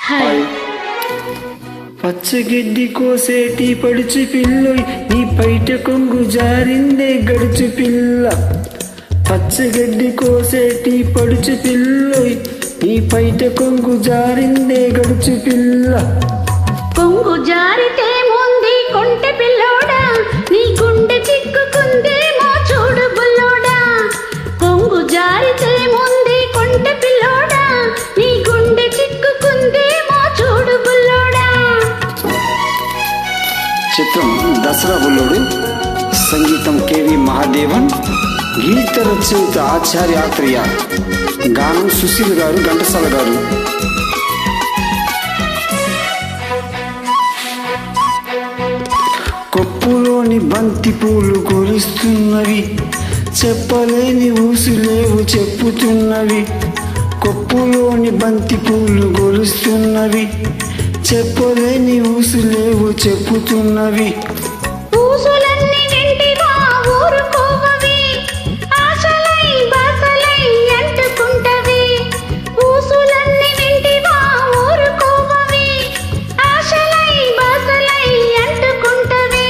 Hi. పచ్చగడ్డి కోసేటి పడుచు పిల్లొయ్ నీ పైట కొంగు జారిందే గడుచు పిల్ల. పచ్చగడ్డి కోసేటి పడుచు పిల్లొయ్ నీ పైట కొంగు జారిందే గడుచు పిల్ల. కొంగు జారితే ముంది కొంటె పిల్లోడా నీ గుండె చిక్కుకుందేమో చూడు బుల్లోడా. కొంగు జారితే ముంది కొంటె పిల్లోడా నీ గుండె చిక్కుకుందేమో చూడు బుల్లోడా. చిత్రం దసరా బుల్లోడు. సంగీతం కేవి మహాదేవన్. గీత రచయిత ఆచార్య ఆత్రేయ. గానం సుశీల్ గారు, ఘంటసాల గారు. కొప్పులోని బంతి పూలు కురుస్తున్నవి, చెప్పలేని ఊసులేవు చెప్పుతున్నవి. కొప్పులోని బంతి పూలు గొలుస్తున్నవి, చెప్పలేని ఊసులేవు చెప్పుతున్నవి. ఊసులన్నీ వింటివా ఊరుకోవవి, ఆశలై బాసలై అంటుకుంటవి. ఊసులన్నీ వింటివా ఊరుకోవవి, ఆశలై బాసలై అంటుకుంటవి.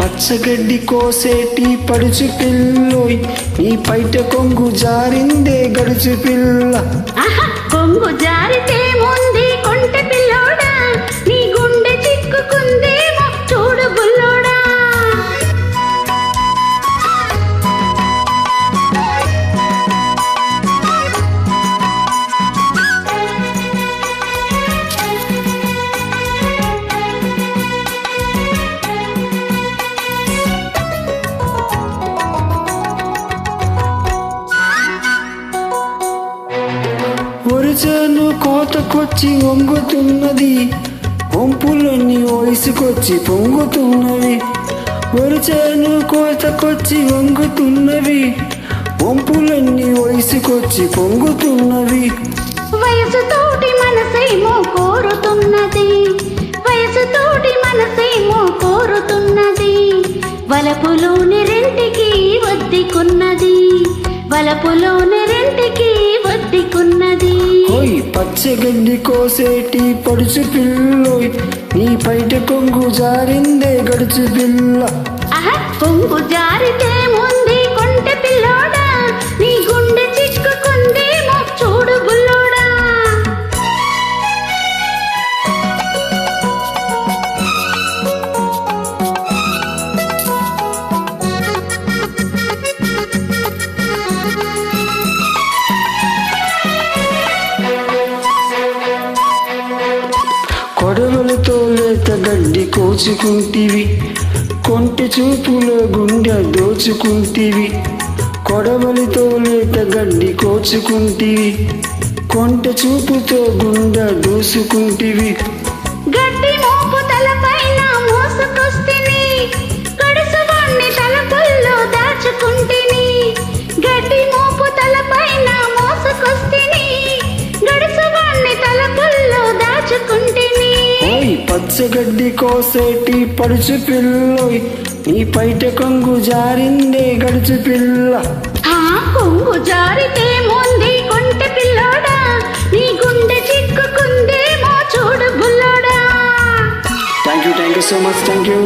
పచ్చగడ్డి కోసేటి పడుచు పిల్లోయ్ నీ పైట కొంగు జారిందే గడుచు పిల్ల. కొంగు జారితే ముంది కొంటె పిల్లోడా నీ గుండె చిక్కుకుందేమో చూడు బుల్లోడా. ఒరిచేను కోతకొచ్చి వంగుతున్నది, వంపులన్నీ వయసుకొచ్చి పొంగుతున్నవి. ఒరిచేను కోతకొచ్చి వంగుతున్నవి, వంపులన్నీ వయసుకొచ్చి పొంగుతున్నవి. వయసుతోటి మనసేమో కోరుతున్నది, వయసుతోటి మనసేమో కోరుతున్నది. వలపులోని రెంటికి వద్దికున్నది, వలపులోని రెంటికి వద్దికున్నది. ఓయ్ పచ్చగడ్డి కోసేటి పడుచు పిల్లోయ్ నీ పైట కొంగు జారిందే గడుచు పిల్ల. కొంగు జారితే ముంది కొంటె పిల్లోడా నీ గుండె చిక్కుకుందేమో చూడు బుల్లోడా. కొడవలతో లేత గడ్డి కోచుకుంటివి, కొంటె చూపులో గుండె దోచుకుంటివి. కొడవలితో లేత గడ్డి కోచుకుంటివి, కొంటె చూపుతో గుండె దోసుకుంటివి. గడ్డి మోపు తలపైన మోసుకొస్తిని, గడుసువాణ్ణి తలపుల్లో దాచుకుంటిని. గడ్డి మోపు తలపైన మోసుకొస్తిని, గడుసువాణ్ణి తలపుల్లో దాచుకుంటిని. ఓయ్ పచ్చగడ్డి కోసేటి పడుచు పిల్లోయ్ నీ పైట కొంగు జారిందే గడుచు పిల్ల. కొంగు జారితే ముంది కొంటె పిల్లోడా నీ గుండె చిక్కుకుందేమో చూడు బుల్లోడా. Thank you so much. Thank you.